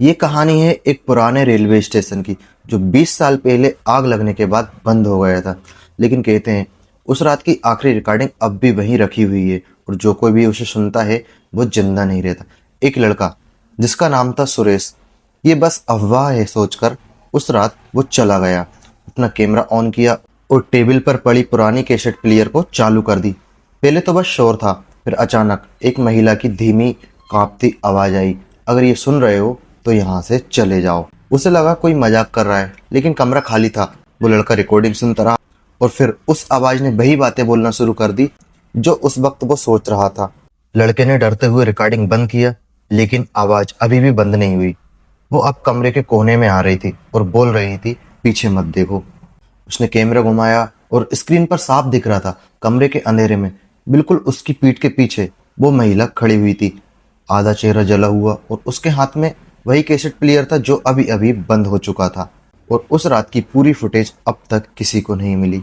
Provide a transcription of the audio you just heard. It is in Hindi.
ये कहानी है एक पुराने रेलवे स्टेशन की, जो 20 साल पहले आग लगने के बाद बंद हो गया था। लेकिन कहते हैं उस रात की आखिरी रिकॉर्डिंग अब भी वहीं रखी हुई है, और जो कोई भी उसे सुनता है वो जिंदा नहीं रहता। एक लड़का जिसका नाम था सुरेश, ये बस अफवाह है सोचकर उस रात वो चला गया। अपना कैमरा ऑन किया और टेबल पर पड़ी पुरानी कैसेट प्लेयर को चालू कर दी। पहले तो बस शोर था, फिर अचानक एक महिला की धीमी कांपती आवाज आई, अगर ये सुन रहे हो तो यहाँ से चले जाओ। उसे लगा कोई मजाक कर रहा है, लेकिन कमरा खाली था। वो लड़का रिकॉर्डिंग सुनता रहा और फिर उस आवाज ने वही बातें बोलना शुरू कर दी जो उस वक्त वो सोच रहा था। लड़के ने डरते हुए रिकॉर्डिंग बंद किया, लेकिन आवाज अभी भी बंद नहीं हुई। वो अब कमरे के कोने में आ रही थी और बोल रही थी, पीछे मत देखो। उसने कैमरा घुमाया और स्क्रीन पर साफ दिख रहा था, कमरे के अंधेरे में बिल्कुल उसकी पीठ के पीछे वो महिला खड़ी हुई थी। आधा चेहरा जला हुआ और उसके हाथ में वही कैसेट प्लेयर था जो अभी अभी बंद हो चुका था। और उस रात की पूरी फुटेज अब तक किसी को नहीं मिली।